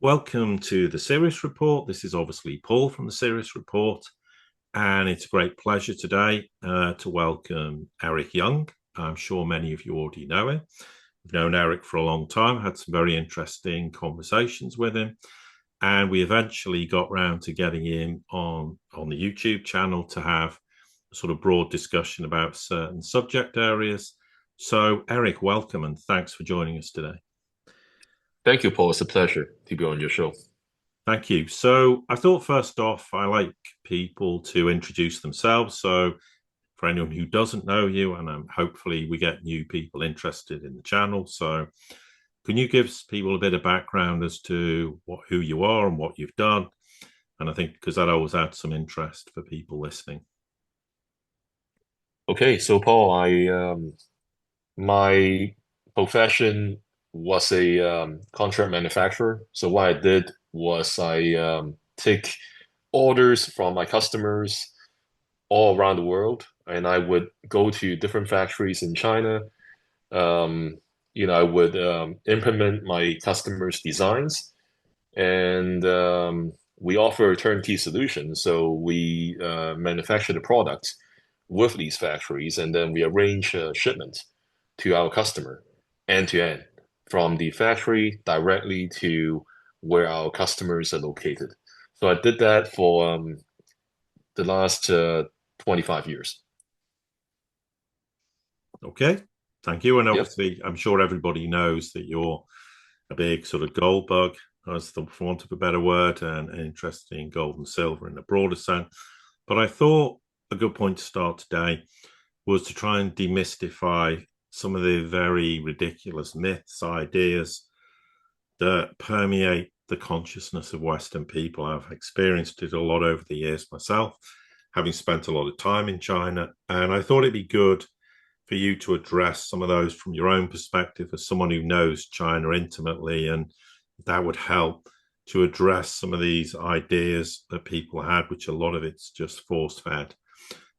Welcome to the Sirius Report. This is obviously Paul from the Sirius Report, and it's a great pleasure today to welcome Eric Yeung. I'm sure many of you already know him. We've known Eric for a long time, had some very interesting conversations with him, and we eventually got round to getting him on the YouTube channel to have a sort of broad discussion about certain subject areas. So, Eric, welcome and thanks for joining us today. Thank you, Paul. It's a pleasure to be on your show. Thank you. So I thought first off, I like people to introduce themselves. So for anyone who doesn't know you, and hopefully we get new people interested in the channel. So can you give people a bit of background as to who you are and what you've done? And I think because that always adds some interest for people listening. Okay, so Paul, I my profession was a contract manufacturer. So what I did was I take orders from my customers all around the world, and I would go to different factories in China. Um, I would implement my customers' designs, and we offer a turnkey solution. So we manufacture the product with these factories, and then we arrange a shipment to our customer end to end from the factory directly to where our customers are located. So I did that for the last 25 years. Okay. Thank you. And Yep. obviously, I'm sure everybody knows that you're a big sort of gold bug, as the, for want of a better word, and interested in gold and silver in a broader sense. But I thought a good point to start today was to try and demystify some of the very ridiculous myths, ideas that permeate the consciousness of Western people. I've experienced it a lot over the years myself, having spent a lot of time in China. And I thought it'd be good for you to address some of those from your own perspective as someone who knows China intimately, and that would help to address some of these ideas that people had, which a lot of it's just force-fed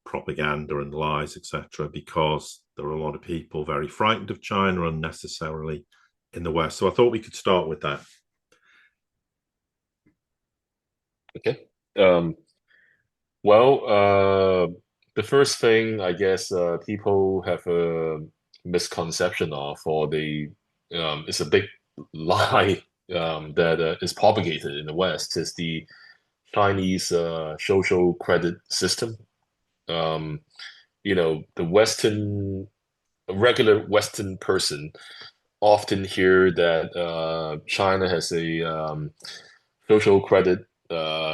propaganda and lies, etc., because there are a lot of people very frightened of China unnecessarily in the West. So I thought we could start with that. Okay. Well, the first thing I guess people have a misconception of, or they it's a big lie that is propagated in the West, is the Chinese social credit system. Um, the a regular Western person often hear that China has a social credit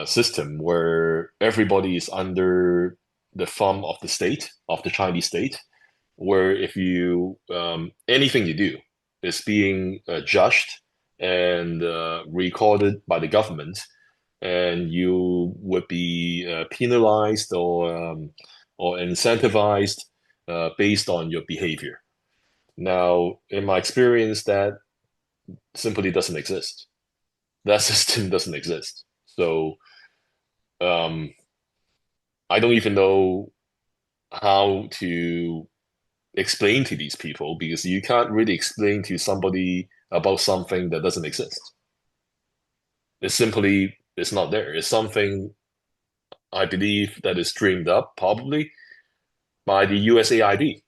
system where everybody is under the thumb of the state, of the Chinese state, where if you anything you do is being judged and recorded by the government, and you would be penalized or incentivized based on your behavior. Now, in my experience, that simply doesn't exist. That system doesn't exist. So um, I don't even know how to explain to these people, because you can't really explain to somebody about something that doesn't exist. It's not there. It's something I believe that is dreamed up probably by the USAID,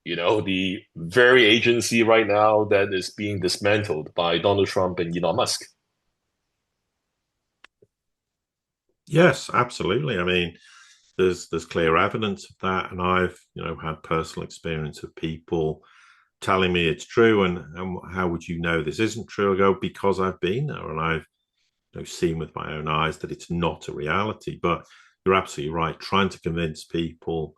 the very agency right now that is being dismantled by Donald Trump and Elon Musk. Yes, absolutely. I mean, there's clear evidence of that, and I've had personal experience of people telling me it's true, and how would you know this isn't true? I go, because I've been there and I've seen with my own eyes that it's not a reality. But you're absolutely right. Trying to convince people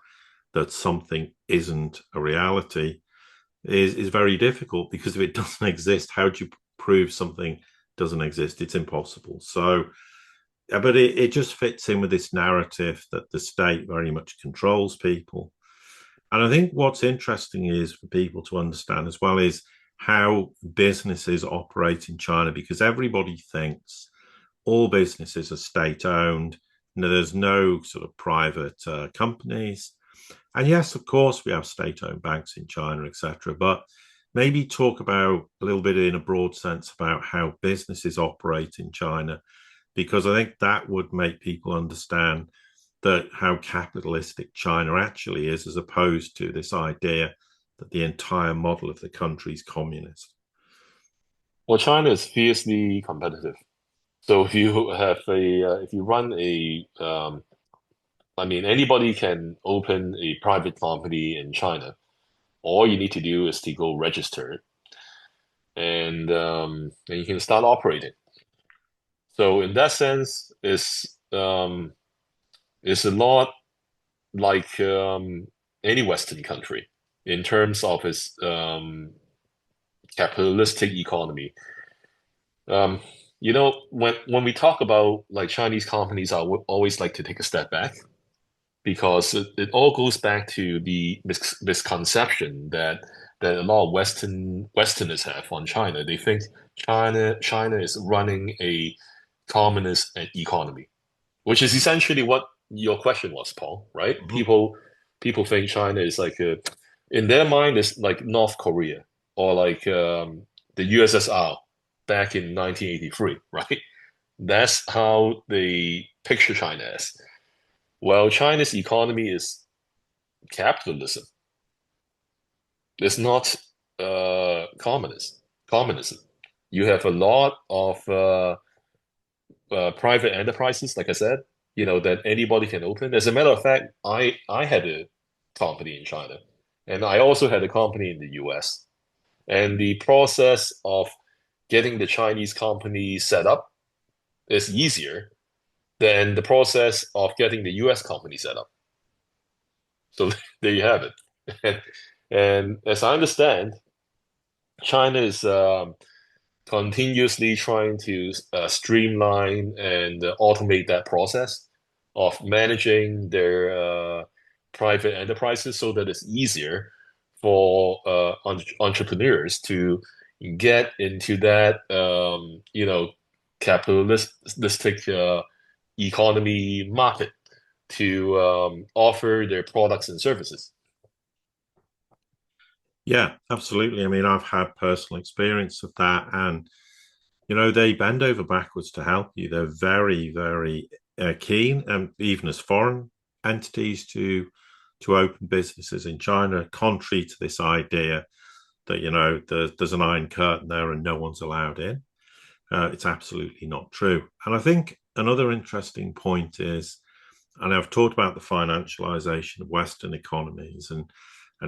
that something isn't a reality is very difficult, because if it doesn't exist, how do you prove something doesn't exist? It's impossible. So but it just fits in with this narrative that the state very much controls people. And I think what's interesting is for people to understand as well is how businesses operate in China, because everybody thinks all businesses are state owned. There's no sort of private companies. And yes, of course, we have state owned banks in China, etc. But maybe talk about a little bit in a broad sense about how businesses operate in China, because I think that would make people understand that how capitalistic China actually is, as opposed to this idea that the entire model of the country is communist. Well, China is fiercely competitive. So if you have if you run I mean, anybody can open a private company in China. All you need to do is to go register it, and you can start operating. So in that sense, it's a lot like any Western country in terms of its capitalistic economy. Um, when we talk about like Chinese companies, I would always like to take a step back because it all goes back to the misconception that a lot of Westerners have on China. They think China is running a communist economy, which is essentially what your question was, Paul, right? Mhm. People think China is like in their mind, it's like North Korea or like the USSR back in 1983, right? That's how they picture China as. Well, China's economy is capitalism. It's not communism. You have a lot of private enterprises, like I said, that anybody can open. As a matter of fact, I had a company in China, and I also had a company in the US. And the process of getting the Chinese company set up is easier than the process of getting the US company set up. So there you have it. And as I understand, China is continuously trying to streamline and automate that process of managing their private enterprises so that it's easier for entrepreneurs to get into that capitalistic economy market to offer their products and services. Yeah, absolutely. I mean, I've had personal experience of that, and they bend over backwards to help you. They're very, very keen, and even as foreign entities, to open businesses in China, contrary to this idea that there's an iron curtain there and no one's allowed in. It's absolutely not true. And I think another interesting point is, and I've talked about the financialization of Western economies and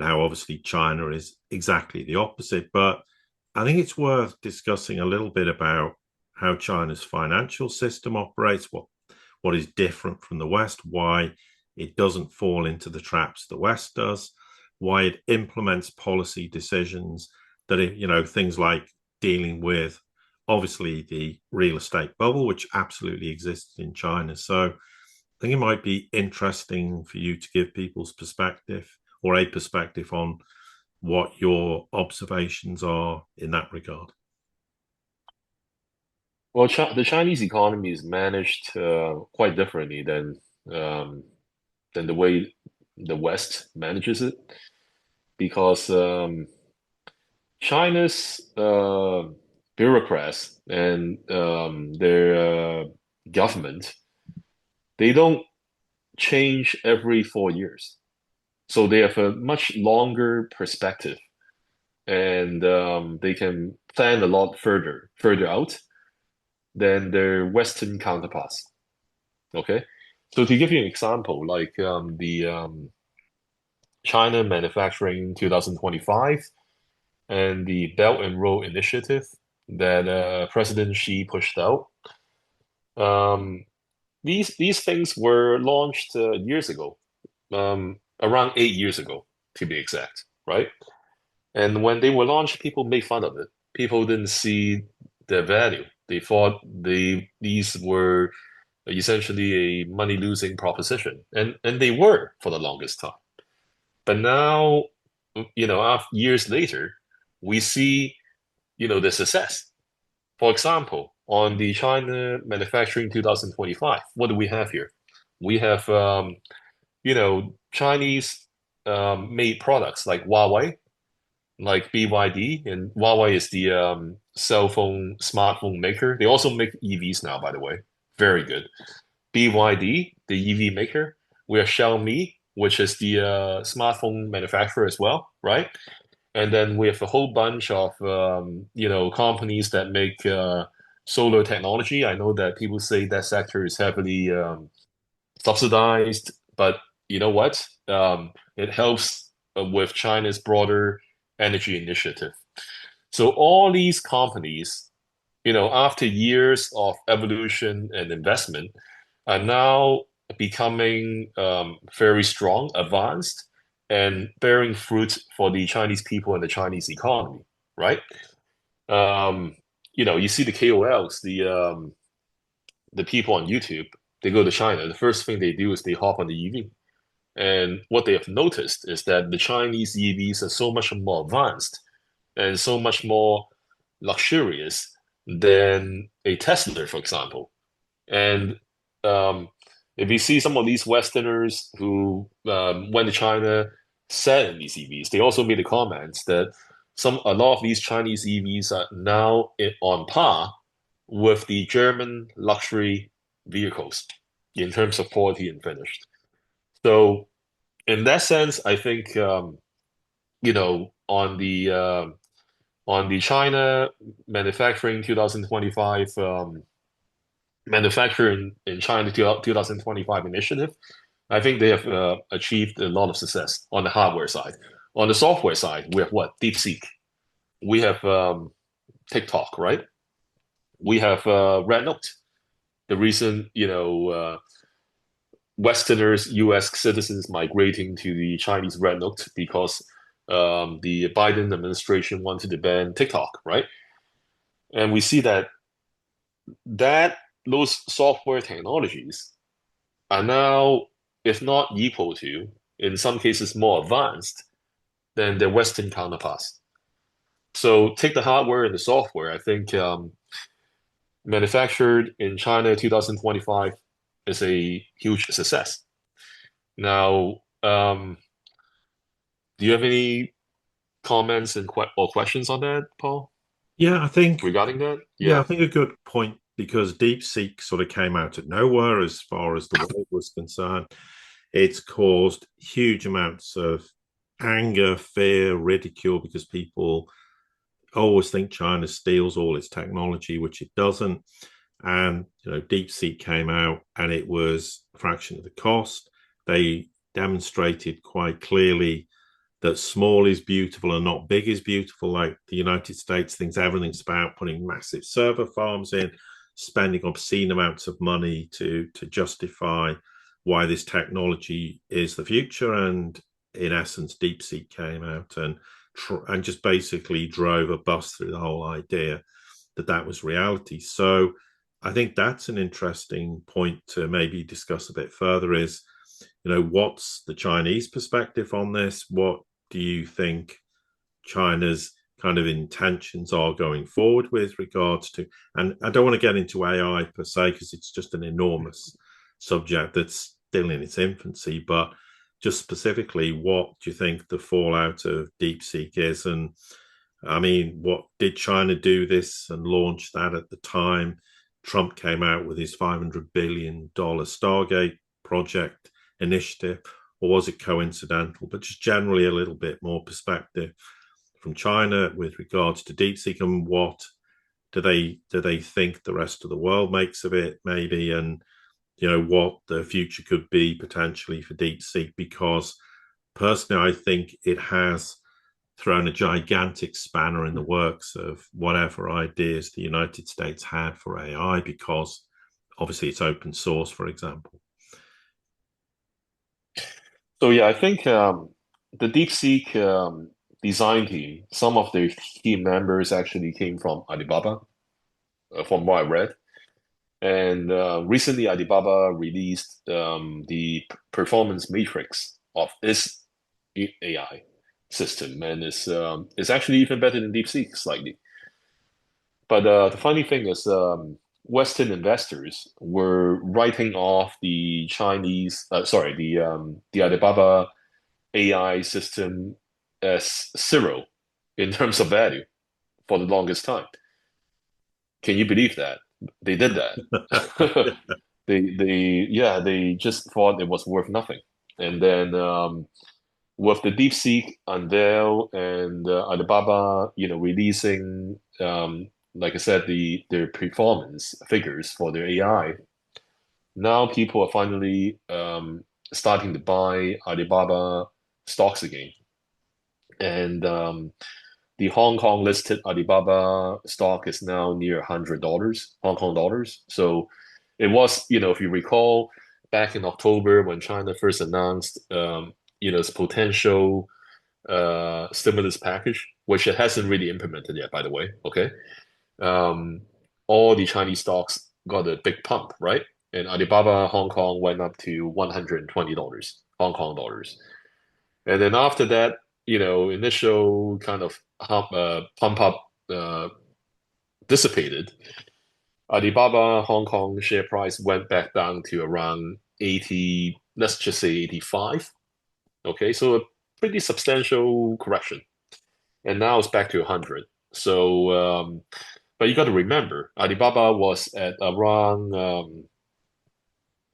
how obviously China is exactly the opposite. But I think it's worth discussing a little bit about how China's financial system operates, what is different from the West, why it doesn't fall into the traps the West does, why it implements policy decisions that things like dealing with obviously the real estate bubble, which absolutely exists in China. So I think it might be interesting for you to give people's perspective or a perspective on what your observations are in that regard. Well, the Chinese economy is managed quite differently um, than the way the West manages it, because China's bureaucrats and their government, they don't change every 4 years. So they have a much longer perspective, and they can plan a lot further out than their Western counterparts. Okay, so to give you an example, like the China Manufacturing 2025 and the Belt and Road Initiative that President Xi pushed out. Um, these things were launched years ago, around 8 years ago, to be exact, right? And when they were launched, people made fun of it. People didn't see their value. They thought these were essentially a money-losing proposition, and they were for the longest time. But now, after years later, we see, the success. For example, on the China Manufacturing 2025, what do we have here? We have, Chinese made products like Huawei, like BYD, and Huawei is the smartphone maker. They also make EVs now, by the way. Very good. BYD, the EV maker. We have Xiaomi, which is the smartphone manufacturer as well, right? And then we have a whole bunch of companies that make solar technology. I know that people say that sector is heavily subsidized, but you know what? It helps with China's broader energy initiative. So all these companies, after years of evolution and investment, are now becoming very strong, advanced, and bearing fruit for the Chinese people and the Chinese economy, right? Um, you see the KOLs, the people on YouTube, they go to China. The first thing they do is they hop on the EV. And what they have noticed is that the Chinese EVs are so much more advanced and so much more luxurious than a Tesla, for example. And um, if you see some of these Westerners who went to China, sat in these EVs, they also made the comments that a lot of these Chinese EVs are now on par with the German luxury vehicles in terms of quality and finish. So in that sense, I think on the China manufacturing 2025 manufacturing in China 2025 initiative, I think they have achieved a lot of success on the hardware side. On the software side, we have what? DeepSeek. We have TikTok, right? We have Red Note. The recent, Westerners, U.S. citizens migrating to the Chinese Red Note because the Biden administration wanted to ban TikTok, right? And we see that those software technologies are now, if not equal to, in some cases more advanced than their Western counterparts. So take the hardware and the software. I think manufactured in China 2025 is a huge success. Now, do you have any comments or questions on that, Paul, Yeah, I think regarding that? yeah, I Yeah. think a good point because DeepSeek sort of came out of nowhere as far as the world was concerned. It's caused huge amounts of anger, fear, ridicule because people always think China steals all its technology, which it doesn't. And DeepSeek came out, and it was a fraction of the cost. They demonstrated quite clearly that small is beautiful and not big is beautiful. Like the United States thinks everything's about putting massive server farms in, spending obscene amounts of money to justify why this technology is the future. And in essence, DeepSeek came out and just basically drove a bus through the whole idea that that was reality. So I think that's an interesting point to maybe discuss a bit further is, what's the Chinese perspective on this? What do you think China's kind of intentions are going forward with regards to, and I don't want to get into AI per se, because it's just an enormous subject that's still in its infancy, but just specifically, what do you think the fallout of DeepSeek is? And I mean, what did China do this and launch that at the time? Trump came out with his $500 billion Stargate project initiative, or was it coincidental? But just generally a little bit more perspective from China with regards to DeepSeek, and what do they think the rest of the world makes of it, maybe, and what the future could be potentially for DeepSeek, because personally I think it has thrown a gigantic spanner in the works of whatever ideas the United States had for AI, because obviously it's open source, for example. So yeah, I think the DeepSeek design team, some of the team members actually came from Alibaba, from what I read. And recently, Alibaba released the performance matrix of its AI system, and it's actually even better than DeepSeek slightly. But the funny thing is, Western investors were writing off the the Alibaba AI system as zero, in terms of value for the longest time. Can you believe that? They did that. They just thought it was worth nothing. And then with the DeepSeek unveil and Alibaba, releasing, like I said, their performance figures for their AI, now people are finally starting to buy Alibaba stocks again. And the Hong Kong listed Alibaba stock is now near $100, Hong Kong dollars. So it was, if you recall, back in October when China first announced, its potential stimulus package, which it hasn't really implemented yet, by the way. Okay, um, all the Chinese stocks got a big pump, right? And Alibaba Hong Kong went up to $120, Hong Kong dollars. And then after that, initial kind of pump up dissipated. Alibaba Hong Kong share price went back down to around 80, let's just say 85. Okay, so a pretty substantial correction. And now it's back to 100. So, but you got to remember, Alibaba was at around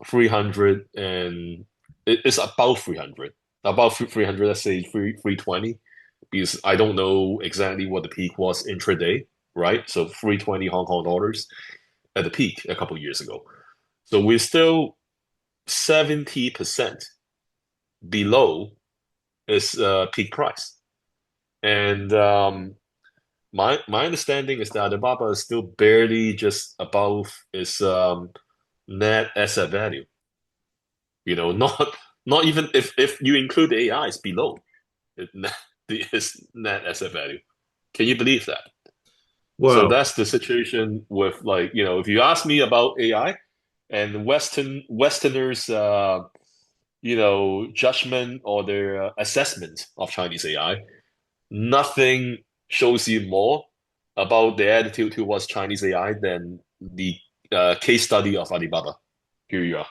300 and it's about 300, let's say 320, because I don't know exactly what the peak was intraday, right? So 320 Hong Kong dollars at the peak a couple of years ago. So we're still 70% below its peak price. And my understanding is that Alibaba is still barely just above its net asset value. Not even if you include the AI, it's below its net asset value. Can you believe that? So Well, that's the situation with, like, if you ask me about AI and Westerners judgment or their assessment of Chinese AI, nothing shows you more about the attitude towards Chinese AI than the case study of Alibaba. Here you are.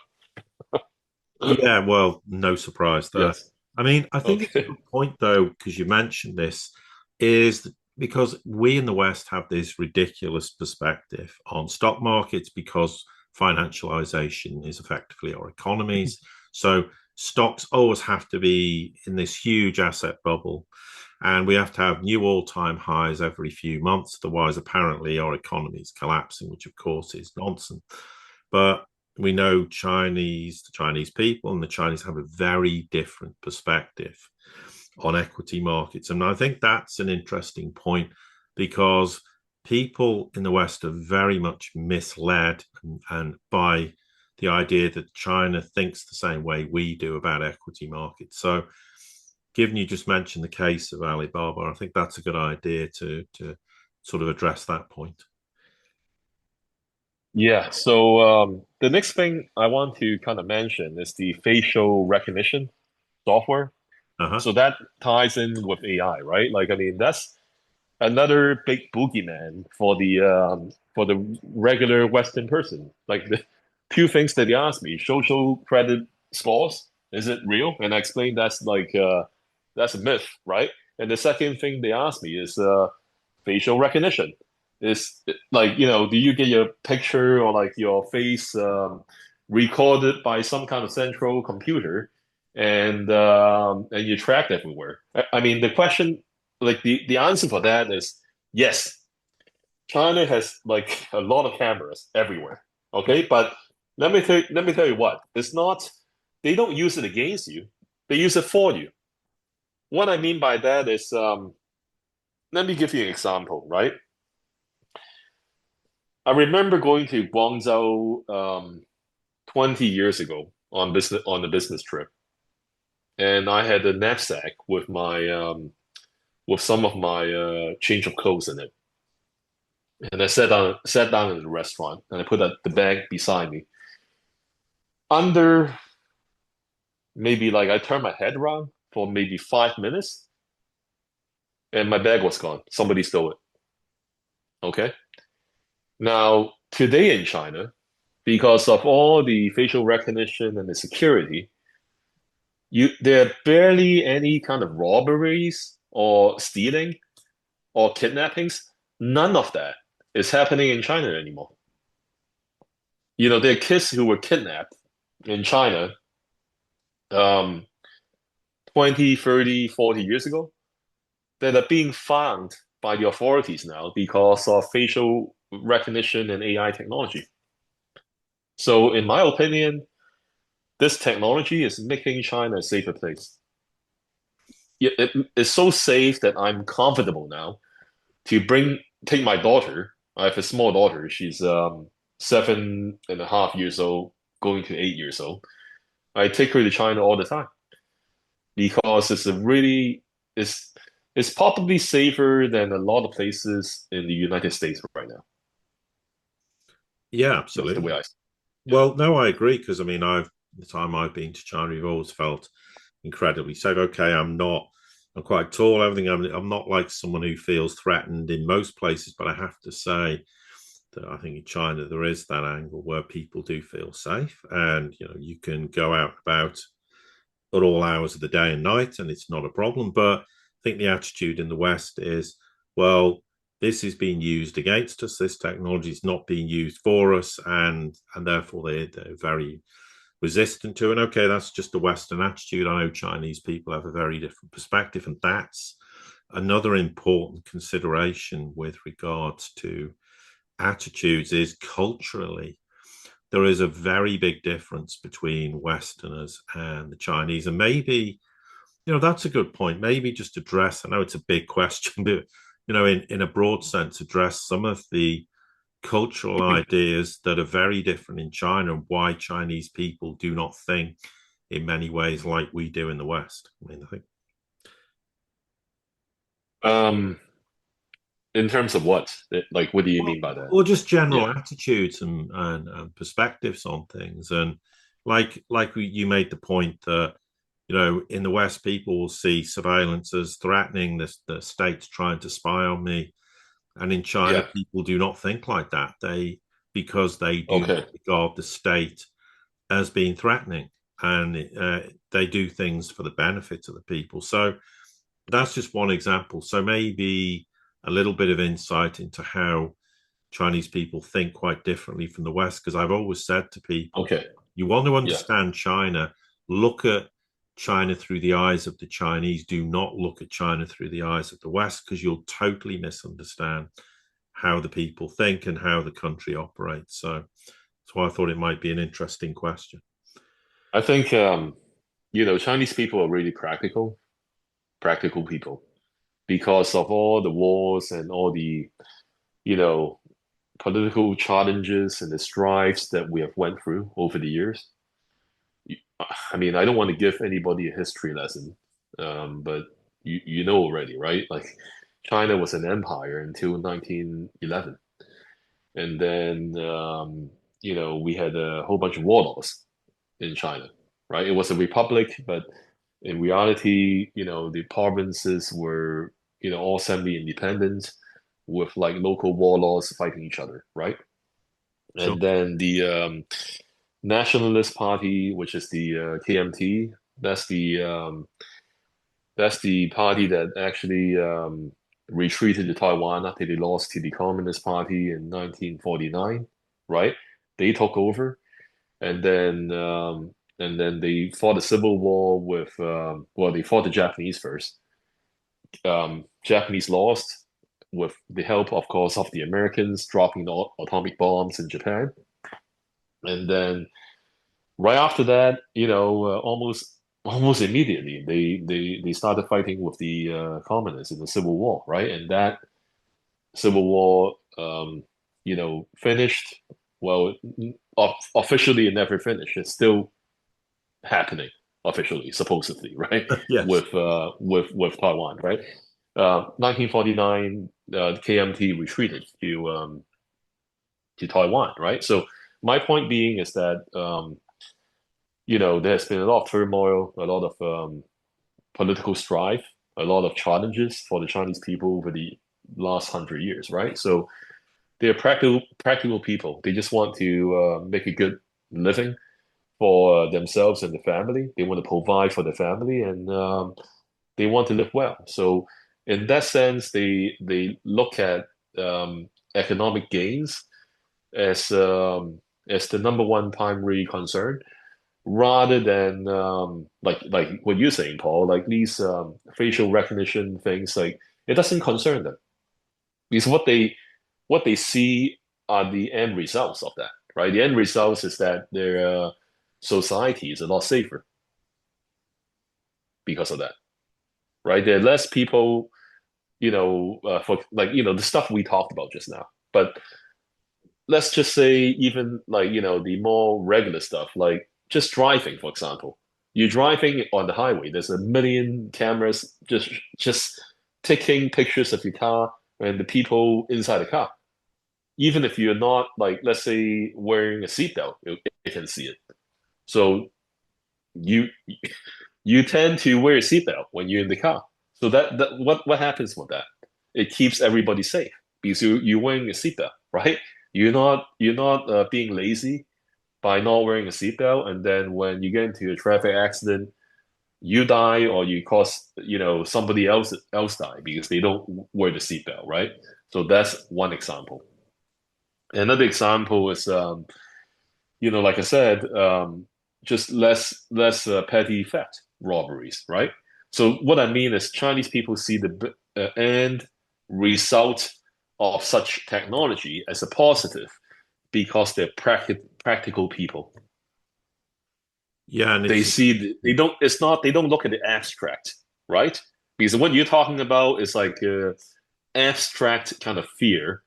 yeah, well, no surprise there. Yes. I mean, I think it's a Okay. good point, though, because you mentioned this, is because we in the West have this ridiculous perspective on stock markets because financialization is effectively our economies. So stocks always have to be in this huge asset bubble. And we have to have new all-time highs every few months. Otherwise, apparently, our economy is collapsing, which of course is nonsense. But we know the Chinese people and the Chinese have a very different perspective on equity markets. And I think that's an interesting point because people in the West are very much misled and by the idea that China thinks the same way we do about equity markets. So given you just mentioned the case of Alibaba, I think that's a good idea to sort of address that point. Yeah. So the next thing I want to kind of mention is the facial recognition software. Uh-huh. So that ties in with AI, right? Like, I mean, that's another big boogeyman for the regular Western person. Like the two things that they asked me: social credit scores, is it real? And I explained that's a myth, right? And the second thing they asked me is facial recognition. Is like, do you get your picture or like your face recorded by some kind of central computer and you tracked everywhere? I mean, the question, like the answer for that is yes. China has like a lot of cameras everywhere. Okay, but let me tell you what. It's not. They don't use it against you. They use it for you. What I mean by that is, let me give you an example, right? I remember going to Guangzhou 20 years ago on a business trip, and I had a knapsack with some of my change of clothes in it. And I sat down in the restaurant and I put the bag beside me. Under maybe like I turned my head around for maybe 5 minutes and my bag was gone. Somebody stole it. Okay. Now, today in China, because of all the facial recognition and the security, there are barely any kind of robberies or stealing or kidnappings, none of that is happening in China anymore. There are kids who were kidnapped in China um, 20, 30, 40 years ago that are being found by the authorities now because of facial recognition and AI technology. So, in my opinion, this technology is making China a safer place. It's so safe that I'm comfortable now to take my daughter. I have a small daughter. She's 7.5 years old, going to 8 years old. I take her to China all the time because it's it's probably safer than a lot of places in the United States right now. Yeah, That's the way absolutely. I see it. Yeah. Well, no, I agree because I mean, the time I've been to China, we've always felt incredibly safe. Okay, I'm quite tall. Everything. I'm not like someone who feels threatened in most places, but I have to say that I think in China there is that angle where people do feel safe, and you can go out about at all hours of the day and night, and it's not a problem. But I think the attitude in the West is, well, this is being used against us. This technology is not being used for us, and therefore they're very resistant to it. Okay, that's just a Western attitude. I know Chinese people have a very different perspective, and that's another important consideration with regards to attitudes is culturally there is a very big difference between Westerners and the Chinese. And maybe, that's a good point. Maybe just address, I know it's a big question, but, in a broad sense, address some of the cultural ideas that are very different in China and why Chinese people do not think in many ways like we do in the West. I mean, I think. Um, in terms of what? Like, what do you Well, mean by that? or just general Yeah. attitudes and perspectives on things. And you made the point that, in the West, people will see surveillance as threatening, the state's trying to spy on me. And in China, Yeah. people do not think like that. Because they do not Okay. regard the state as being threatening, and they do things for the benefit of the people. So that's just one example. So maybe a little bit of insight into how Chinese people think quite differently from the West. Because I've always said to people, Okay. you want to Yeah. understand China, look at China through the eyes of the Chinese. Do not look at China through the eyes of the West, because you'll totally misunderstand how the people think and how the country operates. So that's why I thought it might be an interesting question. I think Chinese people are really practical people because of all the wars and all the, you know, political challenges and the strives that we have went through over the years. I mean, I don't want to give anybody a history lesson, but you know already, right? Like China was an empire until 1911, and then we had a whole bunch of warlords in China, right? It was a republic, but in reality, the provinces were, all semi-independent with like local warlords fighting each other, right? Sure. And then the Nationalist Party, which is the KMT, that's the party that actually retreated to Taiwan after they lost to the Communist Party in 1949, right? They took over, and then they fought a civil war with well, they fought the Japanese first. Japanese lost with the help, of course, of the Americans dropping the atomic bombs in Japan, and then right after that, almost immediately, they started fighting with the communists in the Civil War, right? And that Civil War, finished. Well, officially, it never finished. It's still happening officially, supposedly, right? Yes. With Taiwan, right? 1949, KMT retreated to Taiwan, right? So my point being is that there's been a lot of turmoil, a lot of political strife, a lot of challenges for the Chinese people over the last 100 years, right? So they're practical people. They just want to make a good living for themselves and the family. They want to provide for the family, and they want to live well. So in that sense, they look at economic gains as as the number one primary concern, rather than like what you're saying, Paul, like these facial recognition things, like it doesn't concern them because what they see are the end results of that, right? The end results is that their society is a lot safer because of that, right? There are less people, for like the stuff we talked about just now. But let's just say even like the more regular stuff, like just driving, for example. You're driving on the highway. There's a million cameras just taking pictures of your car and the people inside the car. Even if you're not like, let's say, wearing a seatbelt, it can see it. So you you tend to wear a seatbelt when you're in the car. So that what happens with that? It keeps everybody safe because you're wearing a seatbelt, right? You're not being lazy by not wearing a seatbelt, and then when you get into a traffic accident, you die or you cause somebody else die because they don't wear the seatbelt, right? So that's one example. Another example is like I said, just less petty theft robberies, right? So what I mean is Chinese people see the end result of such technology as a positive because they're practical people. Yeah, and They it's see they don't. It's not. They don't look at the abstract, right? Because what you're talking about is like abstract kind of fear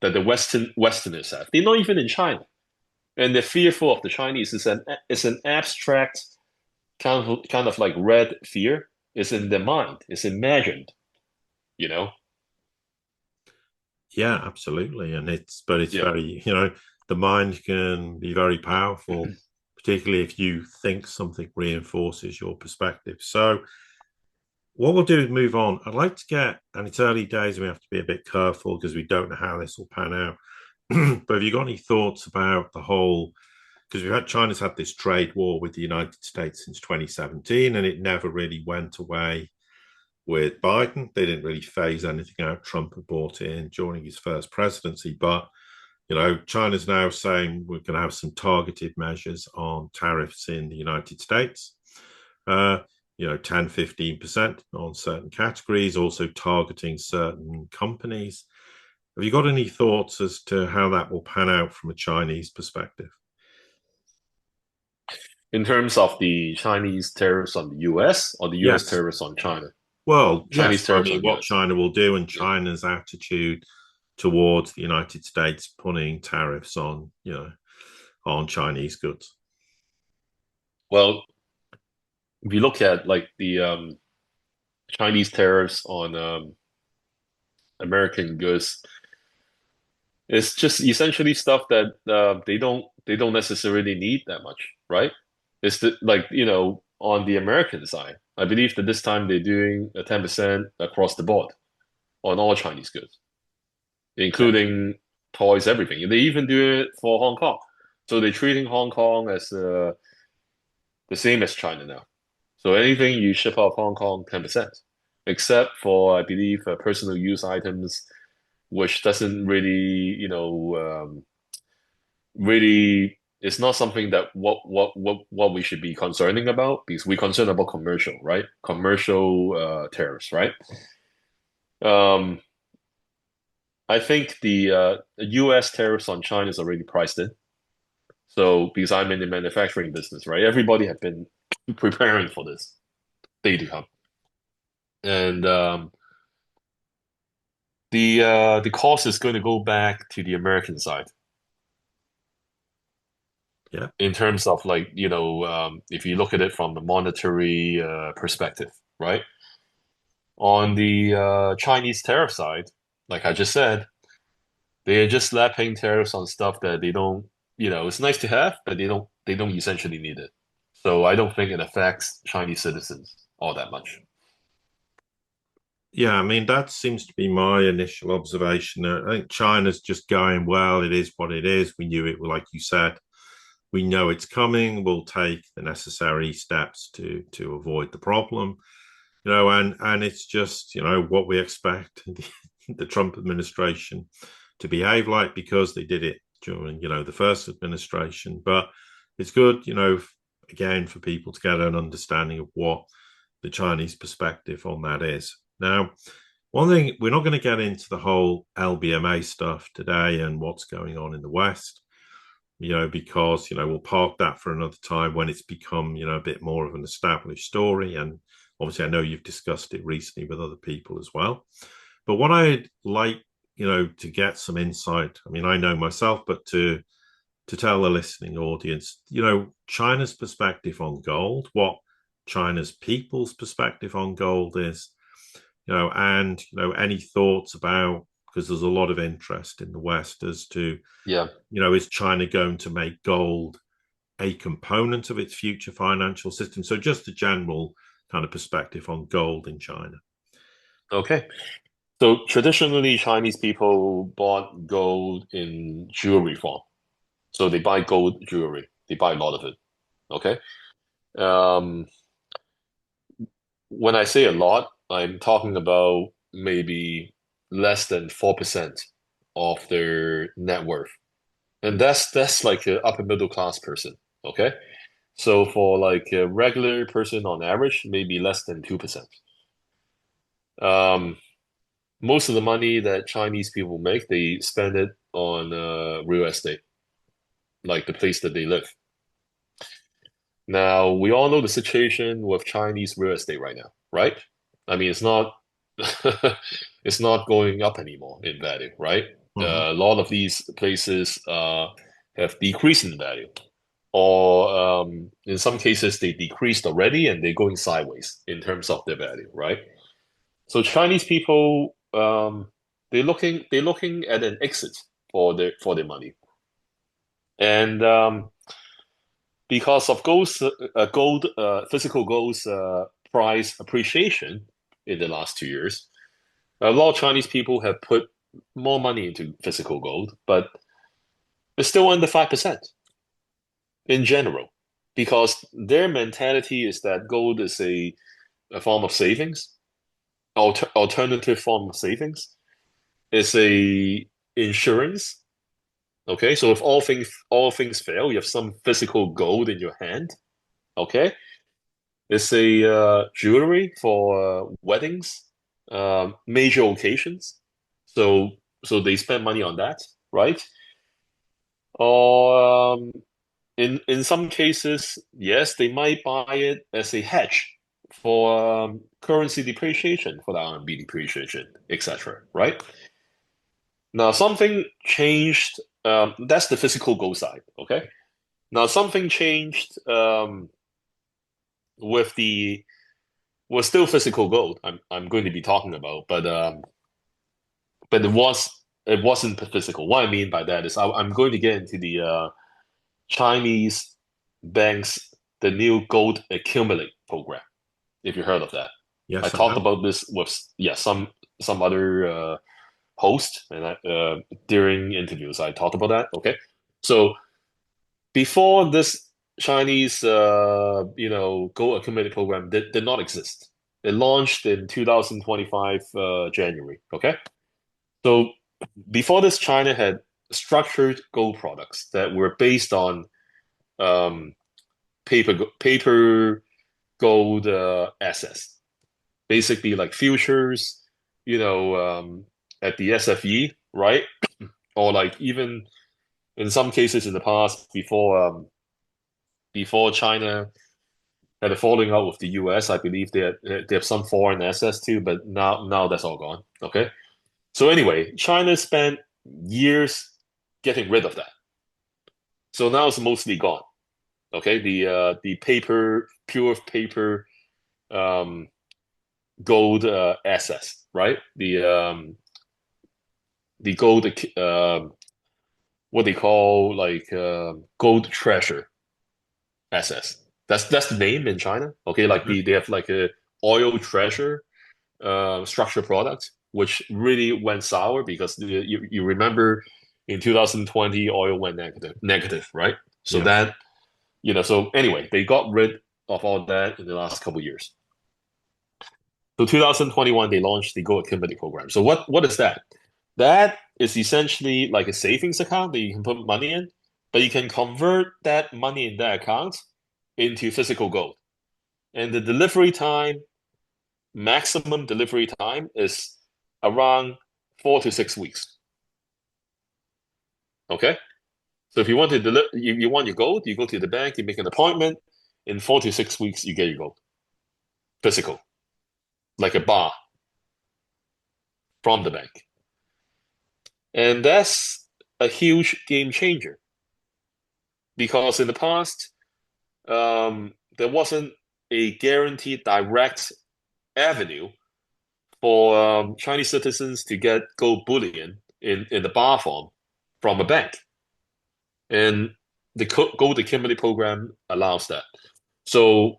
that the Westerners have. They're not even in China, and they're fearful of the Chinese. It's an abstract kind of like red fear. It's in their mind. It's imagined. You know. yeah, absolutely, and it's Yeah. very the mind can be very powerful, particularly if you think something reinforces your perspective. So what we'll do is move on. I'd like to get, and it's early days, and we have to be a bit careful because we don't know how this will pan out. But have you got any thoughts about the whole? Because China's had this trade war with the United States since 2017, and it never really went away with Biden. They didn't really phase anything out. Trump had brought it in during his first presidency, but China's now saying we're going to have some targeted measures on tariffs in the United States. 10-15% on certain categories, also targeting certain companies. Have you got any thoughts as to how that will pan out from a Chinese perspective? In terms of the Chinese tariffs on the U.S. or the U.S. Yes. tariffs on China, Well, Chinese yes. I tariffs mean, on what U.S. China will do and Yeah. China's attitude towards the United States putting tariffs on Chinese goods. Well, if you look at like the Chinese tariffs on American goods, it's just essentially stuff that they don't necessarily need that much, right? It's like on the American side, I believe that this time they're doing a 10% across the board on all Chinese goods, Yeah. including toys, everything. They even do it for Hong Kong. So they're treating Hong Kong as the same as China now. So anything you ship out of Hong Kong, 10%, except for, I believe, personal use items, which doesn't really, really, it's not something that what we should be concerning about because we're concerned about commercial, right? Commercial tariffs, right? Um, I think the U.S. tariffs on China is already priced in. So because I'm in the manufacturing business, right? Everybody have been preparing for this day to come. And the cost is going to go back to the American side Yeah. in terms of like if you look at it from the monetary perspective, right? On the Chinese tariff side, like I just said, they're just slapping tariffs on stuff that they don't, it's nice to have, but they don't essentially need it. So I don't think it affects Chinese citizens all that much. Yeah, I mean, that seems to be my initial observation. I think China's just going, well, it is what it is. We knew it, like you said. We know it's coming. We'll take the necessary steps to avoid the problem. and it's just what we expect the Trump administration to behave like, because they did it during the first administration. But it's good, again, for people to get an understanding of what the Chinese perspective on that is. Now, one thing, we're not going to get into the whole LBMA stuff today and what's going on in the West, because we'll park that for another time when it's become a bit more of an established story. And obviously, I know you've discussed it recently with other people as well. But what I'd like, to get some insight. I mean, I know myself, but to tell the listening audience, China's perspective on gold, what China's people's perspective on gold is, and any thoughts about, because there's a lot of interest in the West as to, Yeah. is China going to make gold a component of its future financial system? So just a general kind of perspective on gold in China. Okay. So traditionally, Chinese people bought gold in jewelry form. So they buy gold jewelry. They buy a lot of it. Okay. Um, when I say a lot, I'm talking about maybe less than 4% of their net worth. And that's like an upper middle class person. Okay. So for like a regular person on average, maybe less than 2%. Um, Most of the money that Chinese people make, they spend it on real estate, like the place that they live. Now, we all know the situation with Chinese real estate right now, right? I mean, it's not it's not going up anymore in value, right? Mm-hmm. A lot of these places have decreased in value, or in some cases they decreased already and they're going sideways in terms of their value, right? So Chinese people, they're looking at an exit for their money, and because of physical gold's price appreciation in the last 2 years, a lot of Chinese people have put more money into physical gold, but it's still under 5% in general, because their mentality is that gold is a form of savings, alternative form of savings. It's a insurance. Okay, so if all things fail, you have some physical gold in your hand. Okay, it's a jewelry for weddings, major occasions. So they spend money on that, right? Or in some cases, yes, they might buy it as a hedge for currency depreciation, for the RMB depreciation, etc. Right? Now something changed. That's the physical gold side. Okay. Now something changed with the was still physical gold. I'm going to be talking about, but it wasn't physical. What I mean by that is I'm going to get into the Chinese banks, the new gold accumulate program. If you heard of that, I Yes, I talked have. about this with some other host, and during interviews I talked about that. Okay, so before this Chinese gold accumulate program did not exist. It launched in 2025 January. Okay, so before this, China had structured gold products that were based on um, paper gold assets, basically like futures, at the SFE, right? Or like even in some cases in the past, before China had a falling out with the US, I believe they have some foreign assets too, but now that's all gone. Okay, so anyway, China spent years getting rid of that, so now it's mostly gone. Okay, the pure paper um, gold assets, right? The gold, what they call like gold treasure assets. That's the name in China. Okay, like Okay. they have like a oil treasure structured product, which really went sour because you remember in 2020 oil went negative, right? So Yes. so anyway, they got rid of all that in the last couple of years. So 2021, they launched the Gold Accumulator program. So what is that? That is essentially like a savings account that you can put money in, but you can convert that money in that account into physical gold. And the delivery time, maximum delivery time is around 4 to 6 weeks. Okay? So if you want to deliver, you want your gold, you go to the bank, you make an appointment. In 4 to 6 weeks, you get your gold, physical, like a bar from the bank. And that's a huge game changer because in the past, there wasn't a guaranteed direct avenue for Chinese citizens to get gold bullion in the bar form from a bank. And the gold accumulator program allows that. So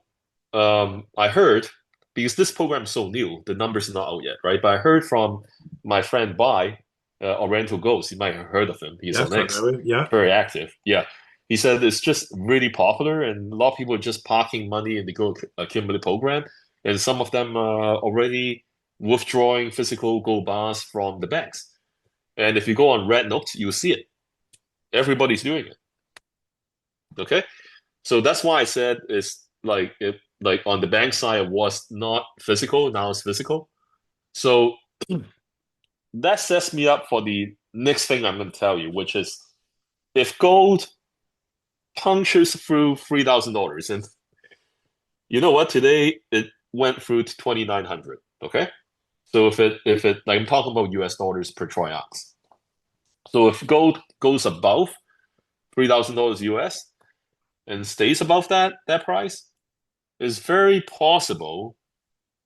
I heard, because this program is so new, the numbers are not out yet, right? But I heard from my friend Bai, Oriental Ghost. You might have heard of him. He's on Yes, I X, know him. Yeah. very active. Yeah. He said it's just really popular, and a lot of people are just parking money in the gold accumulator program, and some of them are already withdrawing physical gold bars from the banks. And if you go on Red Note, you'll see it. Everybody's doing it. Okay. So that's why I said it's like like on the bank side it was not physical, now it's physical. So that sets me up for the next thing I'm going to tell you, which is if gold punctures through $3,000, and you know what, today it went through to 2,900. Okay, so if it like I'm talking about US dollars per troy ounce. So if gold goes above $3,000 US and stays above that price, it's very possible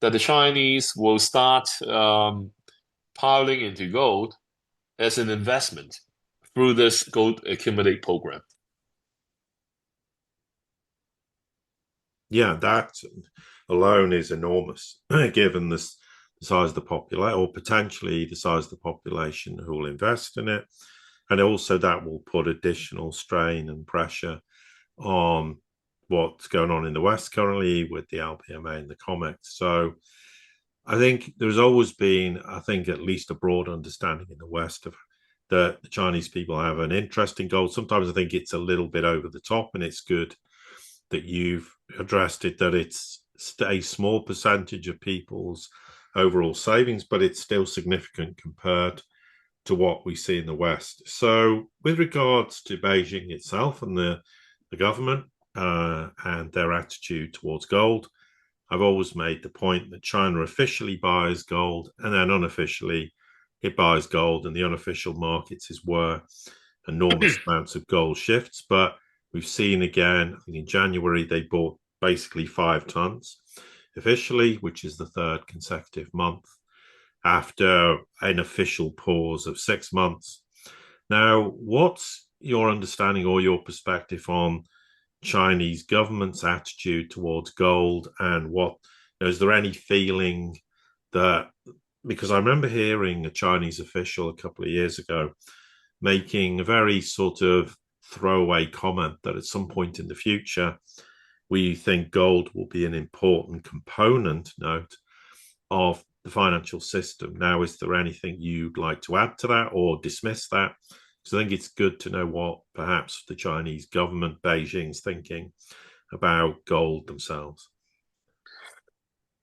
that the Chinese will start piling into gold as an investment through this gold accumulate program. Yeah, that alone is enormous, given this the size of the population, or potentially the size of the population who will invest in it. And also that will put additional strain and pressure on what's going on in the West currently with the LPMA and the COMEX. So I think there's always been, I think, at least a broad understanding in the West of that the Chinese people have an interest in gold. Sometimes I think it's a little bit over the top, and it's good that you've addressed it, that it's a small percentage of people's overall savings, but it's still significant compared to what we see in the West. So, with regards to Beijing itself and the government and their attitude towards gold, I've always made the point that China officially buys gold and then unofficially it buys gold, and the unofficial markets is where enormous amounts of gold shifts. But we've seen again, I think in January, they bought basically 5 tons officially, which is the third consecutive month after an official pause of 6 months. Now, what's your understanding or your perspective on Chinese government's attitude towards gold, and what is there any feeling that, because I remember hearing a Chinese official a couple of years ago making a very sort of throwaway comment that at some point in the future we think gold will be an important component note of the financial system. Now, is there anything you'd like to add to that or dismiss that? Because I think it's good to know what perhaps the Chinese government, Beijing's thinking about gold themselves.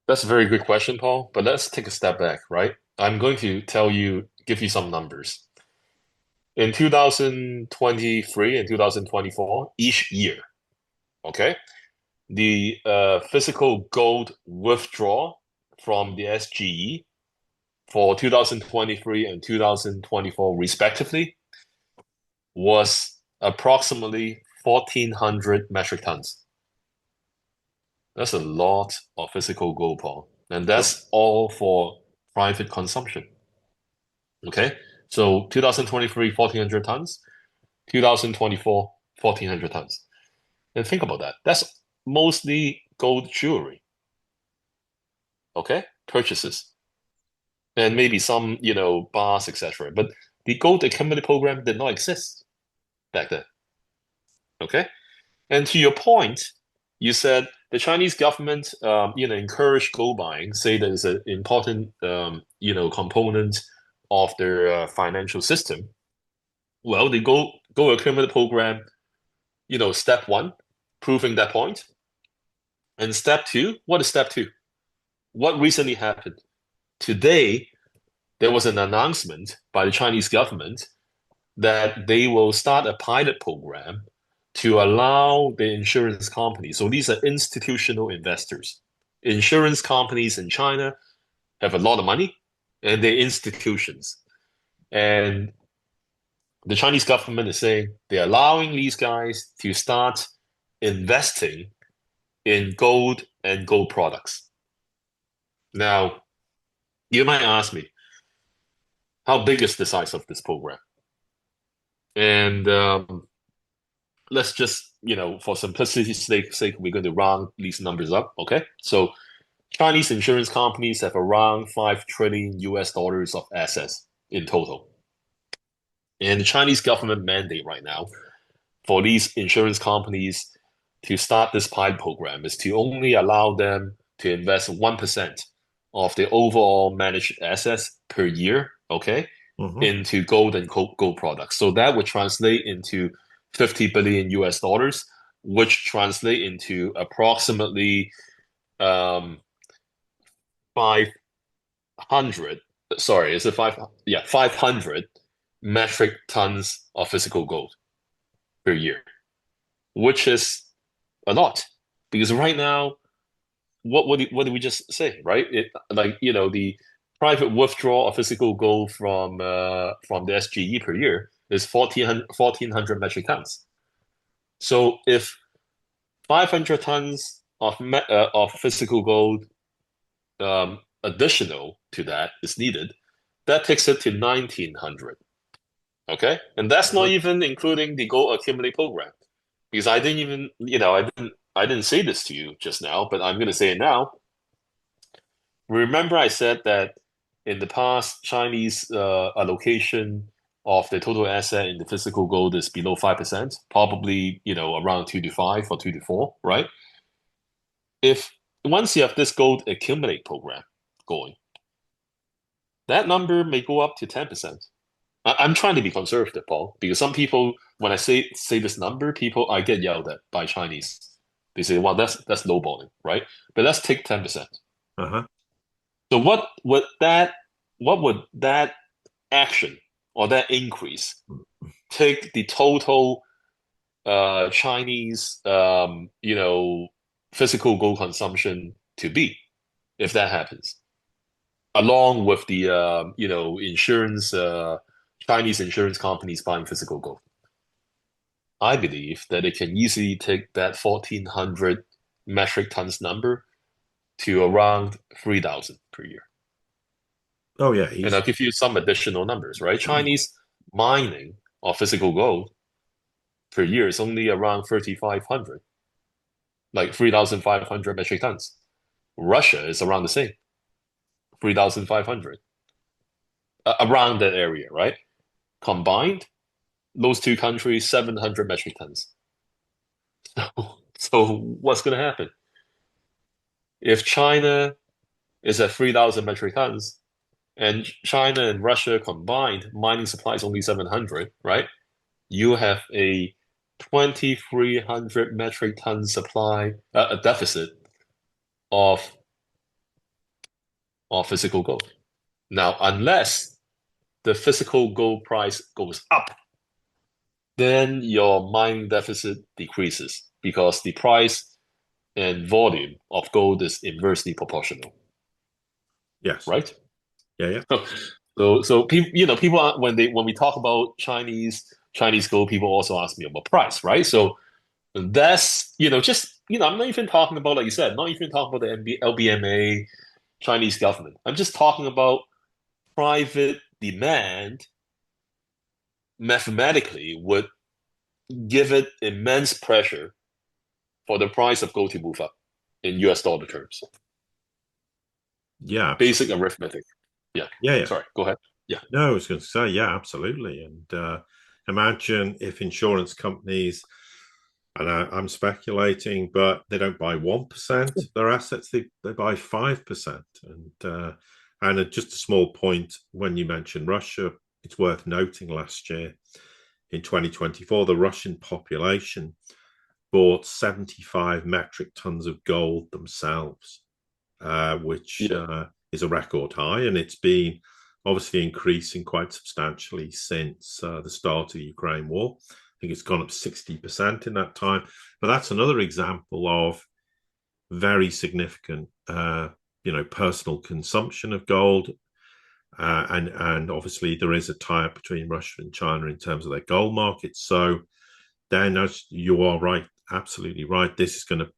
That's a very good question, Paul. But let's take a step back, right? I'm going to give you some numbers. In 2023 and 2024, each year, okay, the physical gold withdrawal from the SGE for 2023 and 2024 respectively was approximately 1,400 metric tons. That's a lot of physical gold, Paul. And that's all for private consumption. Okay? So 2023, 1,400 tons. 2024, 1,400 tons. And think about that. That's mostly gold jewelry. Okay? Purchases. And maybe some, bars, etc. But the gold accumulator program did not exist back then. Okay? And to your point, you said the Chinese government, encourage gold buying, say that it's an important, component of their financial system. Well, the gold accumulator program, step one, proving that point. And step two, what is step two? What recently happened? Today, there was an announcement by the Chinese government that they will start a pilot program to allow the insurance companies. So these are institutional investors. Insurance companies in China have a lot of money and they're institutions. And the Chinese government is saying they're allowing these guys to start investing in gold and gold products. Now, you might ask me, how big is the size of this program? And let's just, for simplicity's sake, we're going to round these numbers up, okay? So Chinese insurance companies have around 5 trillion US dollars of assets in total. And the Chinese government mandate right now for these insurance companies to start this pilot program is to only allow them to invest 1% of the overall managed assets per year, okay, into gold and gold products. So that would translate into 50 billion US dollars, which translate into approximately 500, sorry, is it 500 metric tons of physical gold per year, which is a lot. Because right now, what did we just say, right? The private withdrawal of physical gold from the SGE per year is 1,400 metric tons. So if 500 tons of physical gold additional to that is needed, that takes it to 1,900. Okay, and that's not even including the gold accumulate program, because I didn't even, I didn't say this to you just now, but I'm going to say it now. Remember, I said that in the past, Chinese allocation of the total asset in the physical gold is below 5%, probably, around 2 to 5 or 2 to 4, right? If once you have this gold accumulate program going, that number may go up to 10%. I'm trying to be conservative, Paul, because some people, when I say this number, I get yelled at by Chinese. They say, "Well, that's lowballing, right?" But let's take 10%. So what would that action or that increase take the total Chinese physical gold consumption to be if that happens, along with the insurance Chinese insurance companies buying physical gold? I believe that it can easily take that 1,400 metric tons number to around 3,000 per year. Oh yeah, and I'll give you some additional numbers, right? Chinese mining of physical gold per year is only around 3,500, like 3,500 metric tons. Russia is around the same, 3,500, around that area, right? Combined, those two countries, 700 metric tons. So what's going to happen? If China is at 3,000 metric tons and China and Russia combined mining supply is only 700, right? You have a 2,300 metric ton supply, a deficit of physical gold. Now, unless the physical gold price goes up, then your mining deficit decreases because the price and volume of gold is inversely proportional. Yes. Right? Yeah. So people are, when we talk about Chinese gold, people also ask me about price, right? So that's I'm not even talking about, like you said, not even talking about the LBMA, Chinese government. I'm just talking about private demand mathematically would give it immense pressure for the price of gold to move up in US dollar terms. Yeah. Basic arithmetic. Yeah. Yeah. Sorry, go ahead. Yeah. No, I was going to say, yeah, absolutely. And imagine if insurance companies And I'm speculating, but they don't buy 1% of their assets; they buy 5%. And just a small point when you mentioned Russia, it's worth noting last year in 2024, the Russian population bought 75 metric tons of gold themselves, which Yeah. is a record high, and it's been obviously increasing quite substantially since the start of the Ukraine war. I think it's gone up 60% in that time. But that's another example of very significant, personal consumption of gold. And obviously there is a tie-up between Russia and China in terms of their gold market. So then, as you are right, absolutely right, this is going to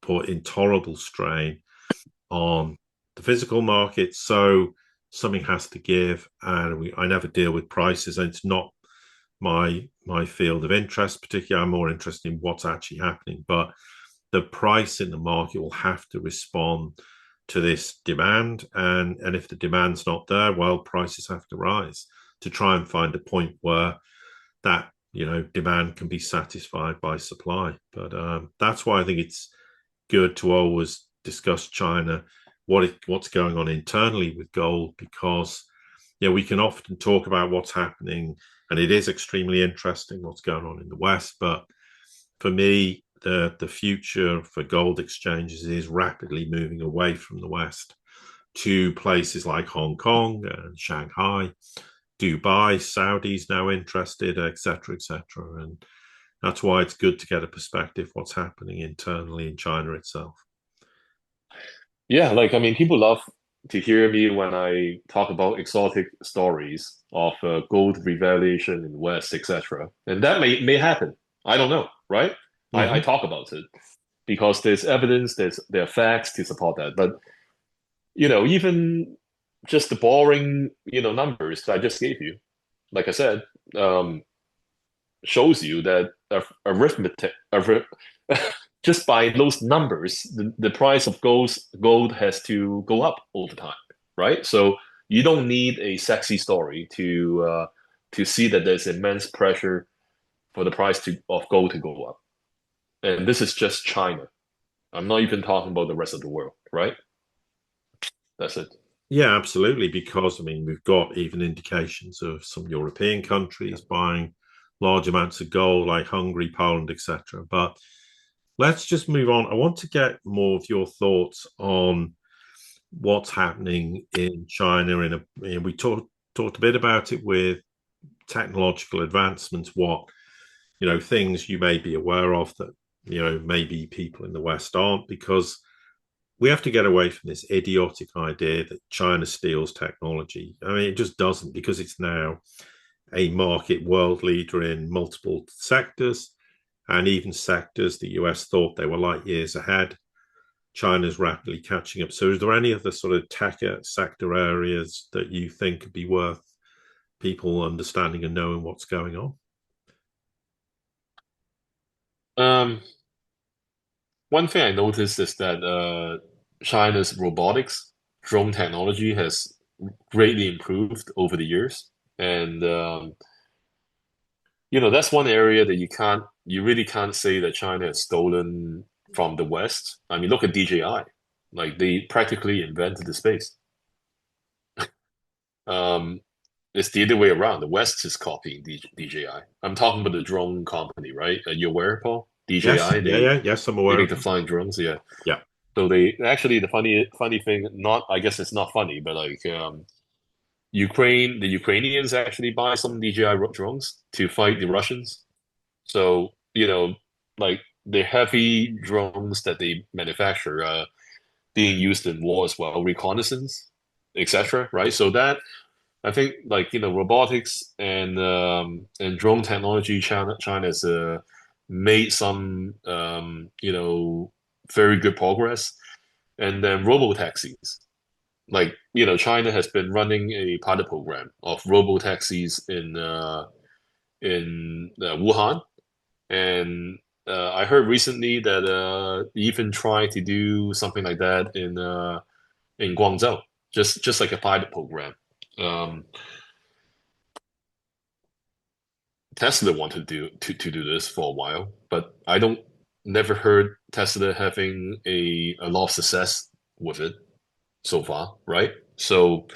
put intolerable strain on the physical market. So something has to give, and I never deal with prices, and it's not my field of interest. Particularly, I'm more interested in what's actually happening. But the price in the market will have to respond to this demand, and if the demand's not there, well, prices have to rise to try and find a point where that demand can be satisfied by supply. But that's why I think it's good to always discuss China, what's going on internally with gold, because we can often talk about what's happening, and it is extremely interesting what's going on in the West. But for me, the future for gold exchanges is rapidly moving away from the West to places like Hong Kong and Shanghai, Dubai, Saudi's now interested, etc., etc. And that's why it's good to get a perspective what's happening internally in China itself. Yeah, like I mean, people love to hear me when I talk about exotic stories of gold revelation in West, etc. And that may happen. I don't know, right? I Mm-hmm. talk about it because there's evidence, there are facts to support that. But even just the boring, numbers I just gave you, like I said, um, shows you that arithmetic, just by those numbers, the price of gold has to go up over time, right? So you don't need a sexy story to see that there's immense pressure for the of gold to go up. And this is just China. I'm not even talking about the rest of the world, right? That's it. Yeah, absolutely. Because I mean, we've got even indications of some European countries buying large amounts of gold, like Hungary, Poland, etc. But let's just move on. I want to get more of your thoughts on what's happening in China. We talked a bit about it with technological advancements. What things you may be aware of that maybe people in the West aren't, because we have to get away from this idiotic idea that China steals technology. I mean, it just doesn't, because it's now a market world leader in multiple sectors, and even sectors the US thought they were light years ahead. China's rapidly catching up. So, is there any other sort of tech sector areas that you think could be worth people understanding and knowing what's going on? Um, One thing I noticed is that China's robotics drone technology has greatly improved over the years, and that's one area that you really can't say that China has stolen from the West. I mean, look at DJI, like they practically invented the space. Um, it's the other way around. The West is copying DJI. I'm talking about the drone company, right? You're aware, Paul? Yes, DJI, yeah, they yeah, yes, I'm they aware make of the them. flying drones, yeah. Yeah. So they actually the funny thing, not I guess it's not funny, but like the Ukrainians actually buy some DJI drones to fight the Russians. So like the heavy drones that they manufacture being used in war as well, reconnaissance, etc. Right? So that I think like robotics and drone technology, China has made some very good progress. And then robo taxis. Like, China has been running a pilot program of robo taxis in Wuhan, and I heard recently that even trying to do something like that in Guangzhou, just like a pilot program. Um, Tesla wanted to do this for a while, but I don't never heard Tesla having a lot of success with it so far, right? So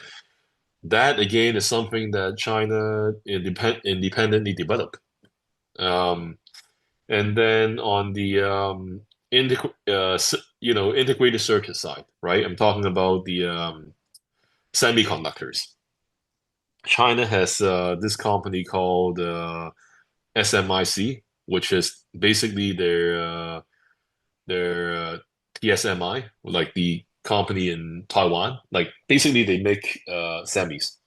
that again is something that China independently developed. Um, and then on the integrated circuit side, right? I'm talking about the semiconductors. China has this company called SMIC, which is basically their TSMI, like the company in Taiwan. Like basically, they make semis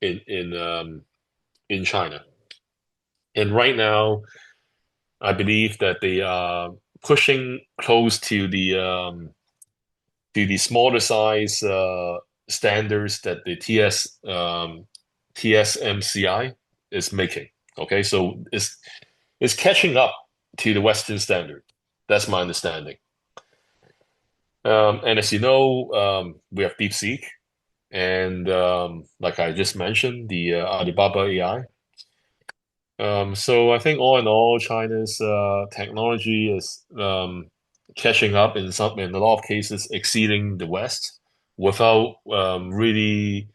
in China. And right now, I believe that they are pushing close to the smaller size standards that the TSMCI is making. Okay, so it's catching up to the Western standard. That's my understanding. And as you know, we have DeepSeek, and like I just mentioned, the Alibaba AI. So I think all in all, China's technology is catching up in a lot of cases, exceeding the West without really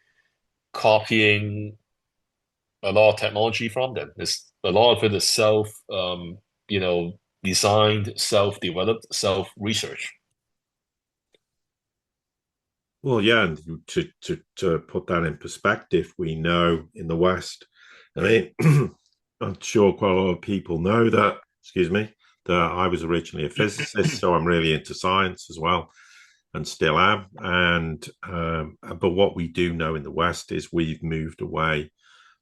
copying a lot of technology from them. It's a lot of it is you know, designed, self-developed, self-research. Well, yeah, and to put that in perspective, we know in the West, I mean, I'm sure quite a lot of people know that, excuse me, that I was originally a physicist, so I'm really into science as well, and still am. And but what we do know in the West is we've moved away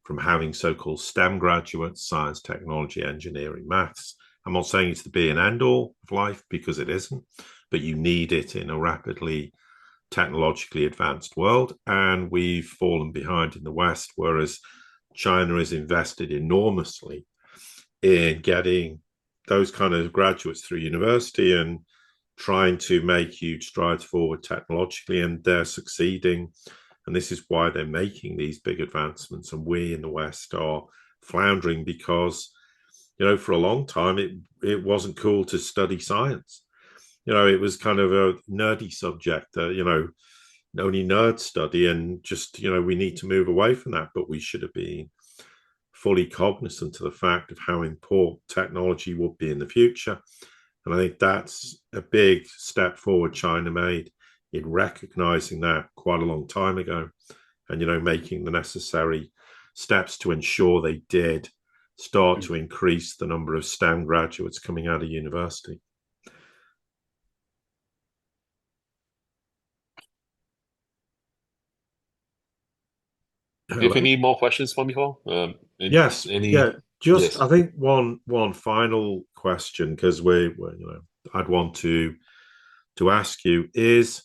from having so-called STEM graduates, science, technology, engineering, maths. I'm not saying it's the be and end all of life because it isn't, but you need it in a rapidly technologically advanced world, and we've fallen behind in the West, whereas China is invested enormously in getting those kind of graduates through university and trying to make huge strides forward technologically, and they're succeeding. And this is why they're making these big advancements. And we in the West are floundering because, for a long time, it wasn't cool to study science. It was kind of a nerdy subject that, only nerds study, and just, we need to move away from that. But we should have been fully cognizant of the fact of how important technology would be in the future. And I think that's a big step forward China made in recognizing that quite a long time ago, and, making the necessary steps to ensure they did start to increase the number of STEM graduates coming out of university. Do you have Hello. any more questions for me, Paul? Yes, yeah. Just Yes. I think one final question, because we're I'd want to ask you is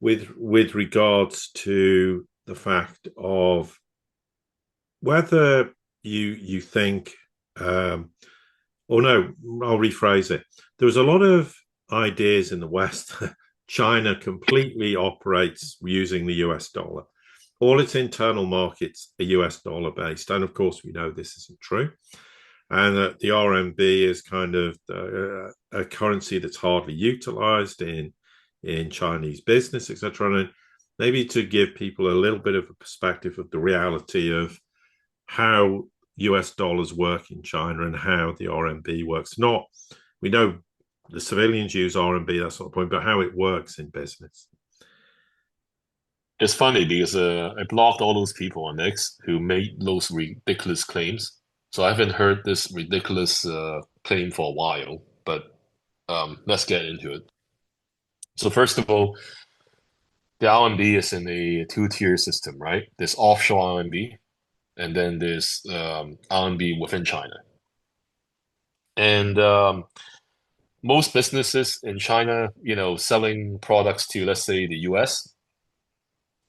with regards to the fact of whether you think or no, I'll rephrase it. There was a lot of ideas in the West. China completely operates using the US dollar. All its internal markets are US dollar based. And of course, we know this isn't true. And that the RMB is kind of a currency that's hardly utilized in Chinese business, etc. And maybe to give people a little bit of a perspective of the reality of how US dollars work in China and how the RMB works. Not, we know the civilians use RMB, that's not the point, but how it works in business. It's funny because I blocked all those people on X who made those ridiculous claims. So I haven't heard this ridiculous claim for a while, but let's get into it. So first of all, the RMB is in a two-tier system, right? There's offshore RMB, and then there's RMB within China. And most businesses in China, selling products to, let's say, the US,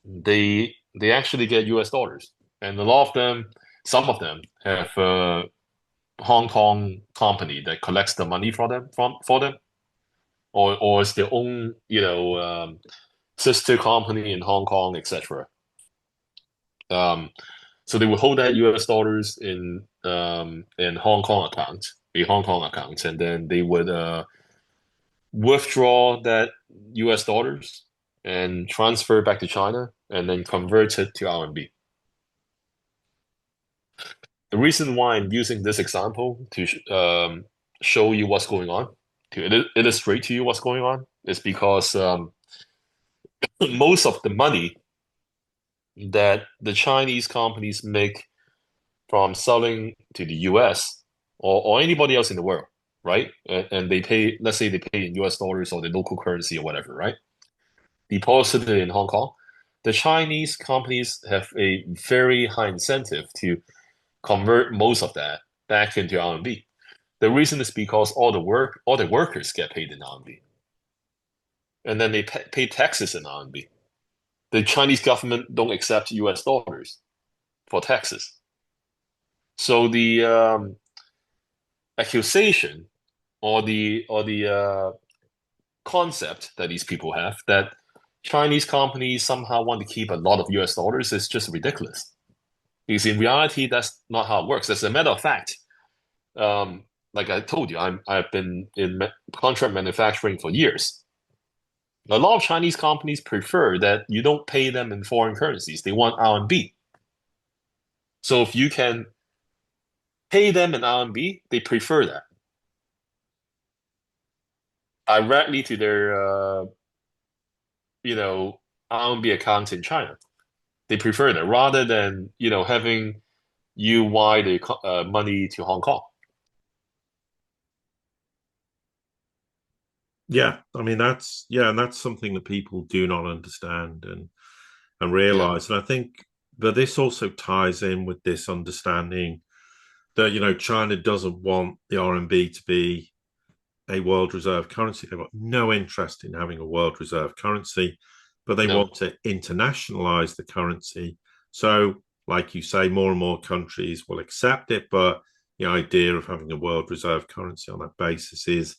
they actually get US dollars. And a lot of them, some of them have a Hong Kong company that collects the money for them, or it's their own, sister company in Hong Kong, etc. So they would hold that US dollars in Hong Kong account, a Hong Kong account, and then they would withdraw that US dollars and transfer back to China and then convert it to RMB. The reason why I'm using this example to show you what's going on, to illustrate to you what's going on, is because most of the money that the Chinese companies make from selling to the US or anybody else in the world, right? And they pay, let's say they pay in US dollars or the local currency or whatever, right? Deposited in Hong Kong. The Chinese companies have a very high incentive to convert most of that back into RMB. The reason is because all the workers get paid in RMB, and then they pay taxes in RMB. The Chinese government don't accept US dollars for taxes. So the accusation or the concept that these people have that Chinese companies somehow want to keep a lot of US dollars is just ridiculous. Because in reality, that's not how it works. As a matter of fact, um, like I told you, I've been in contract manufacturing for years. A lot of Chinese companies prefer that you don't pay them in foreign currencies. They want RMB. So if you can pay them in RMB, they prefer that directly to their you know, RMB account in China. They prefer that rather than having you wire the money to Hong Kong. Yeah, I mean and that's something that people do not understand and Yeah, realize. And I think, but this also ties in with this understanding that China doesn't want the RMB to be a world reserve currency. They've got no interest in having a world reserve currency, but they no. want to internationalize the currency. So, like you say, more and more countries will accept it, but the idea of having a world reserve currency on that basis is,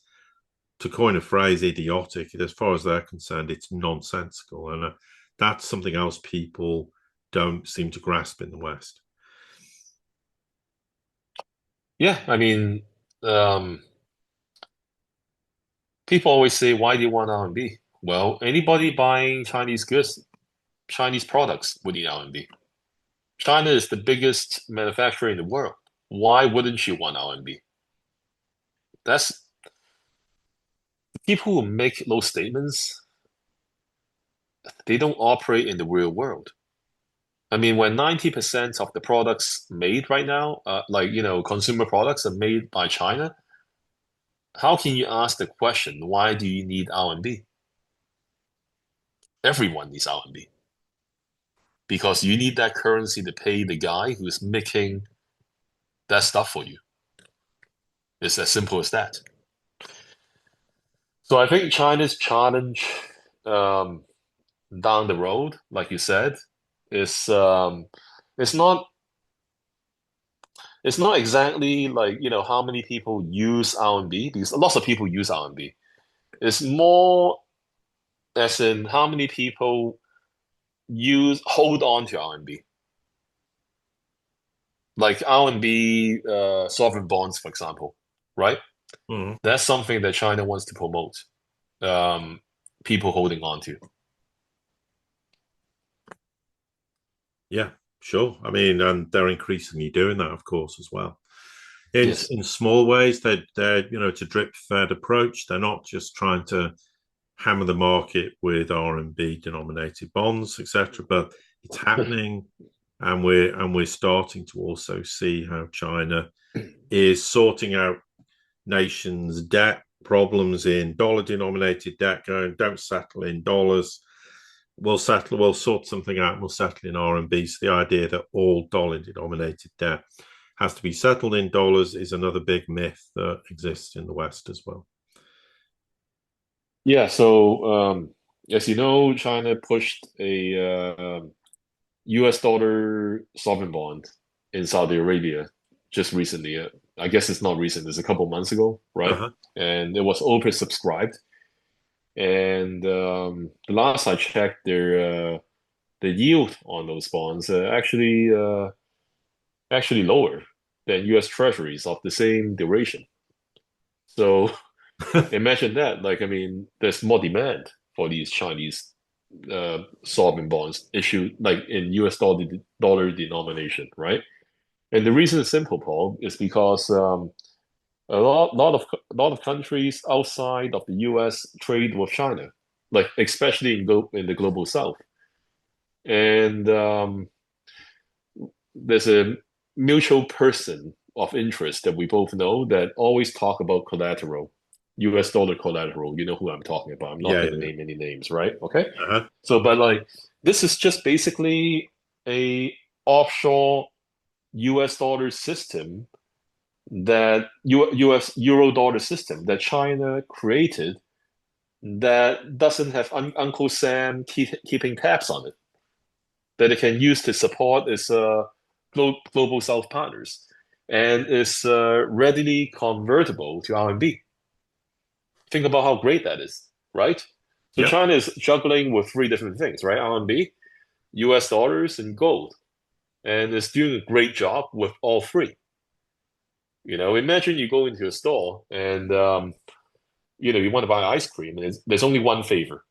to coin a phrase, idiotic. As far as they're concerned, it's nonsensical. And that's something else people don't seem to grasp in the West. Yeah, I mean, um, people always say, why do you want RMB? Well, anybody buying Chinese goods, Chinese products would need RMB. China is the biggest manufacturer in the world. Why wouldn't you want RMB? That's people who make those statements, they don't operate in the real world. I mean, when 90% of the products made right now, consumer products are made by China, how can you ask the question, why do you need RMB? Everyone needs RMB because you need that currency to pay the guy who's making that stuff for you. It's as simple as that. So I think China's challenge um, down the road, like you said, is it's not it's not exactly like how many people use RMB because lots of people use RMB. It's more as in how many people hold on to RMB, like RMB sovereign bonds, for example, right? Mm-hmm. That's something that China wants to promote. Um, People holding on to. Yeah, sure. I mean, and they're increasingly doing that, of course, as well. In Yes. in small ways, they're it's a drip fed approach. They're not just trying to hammer the market with RMB denominated bonds, etc. But it's happening, and we're starting to also see how China is sorting out nations' debt problems in dollar denominated debt, going, don't settle in dollars. We'll sort something out and we'll settle in RMB. So the idea that all dollar denominated debt has to be settled in dollars is another big myth that exists in the West as well. Yeah, so as you know, China pushed a US dollar sovereign bond in Saudi Arabia just recently. I guess it's not recent, it's a couple months ago, right? Uh-huh. And it was oversubscribed. And the last I checked, the yield on those bonds actually actually lower than US Treasuries of the same duration. So imagine that. Like, I mean, there's more demand for these Chinese sovereign bonds issued like in US dollar denomination, right? And the reason is simple, Paul, is because a lot of countries outside of the US trade with China, like especially in the global South. And there's a mutual person of interest that we both know that always talk about collateral, US dollar collateral. You know who I'm talking about. I'm not Yeah, going to yeah. name any names, right? Okay. Uh-huh. So, but like this is just basically a offshore US dollar system that US euro dollar system that China created that doesn't have Uncle Sam keeping tabs on it, that it can use to support its global South partners, and is readily convertible to RMB. Think about how great that is, right? So Yeah. China is juggling with three different things, right? RMB, US dollars, and gold, and is doing a great job with all three. Imagine you go into a store and you want to buy ice cream, and there's only one flavor.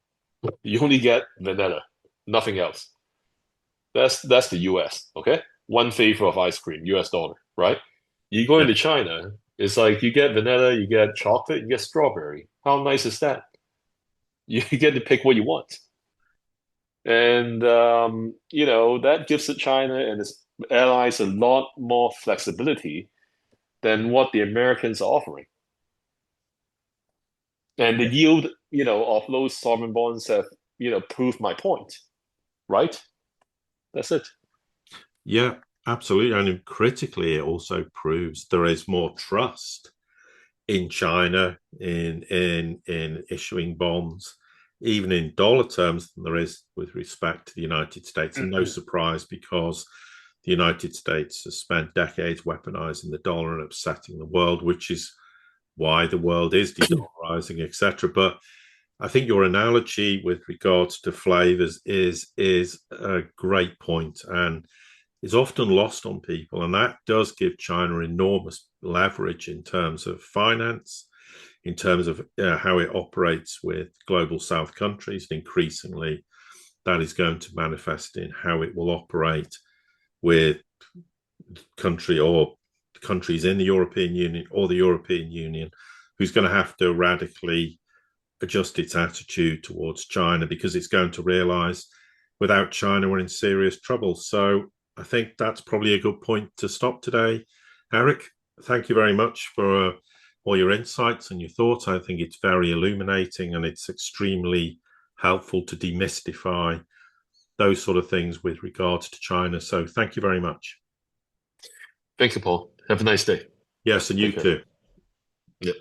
You only get vanilla, nothing else. That's the US, okay? One flavor of ice cream, US dollar, right? You go Yeah. into China, it's like you get vanilla, you get chocolate, you get strawberry. How nice is that? You get to pick what you want. And that gives China and its allies a lot more flexibility than what the Americans are offering. And the yield, of those sovereign bonds have, proved my point, right? That's it. Yeah, absolutely. And critically, it also proves there is more trust in China in issuing bonds, even in dollar terms, than there is with respect to the United States. And no surprise, because the United States has spent decades weaponizing the dollar and upsetting the world, which is why the world is de-dollarizing, etc. But I think your analogy with regards to flavors is a great point and is often lost on people, and that does give China enormous leverage in terms of finance, in terms of how it operates with global South countries. And increasingly, that is going to manifest in how it will operate with country or countries in the European Union or the European Union, who's going to have to radically adjust its attitude towards China because it's going to realize without China, we're in serious trouble. So I think that's probably a good point to stop today. Eric, thank you very much for all your insights and your thoughts. I think it's very illuminating and it's extremely helpful to demystify those sort of things with regards to China. So thank you very much. Thank you, Paul. Have a nice day. Yes, and you Take care. too. Yep.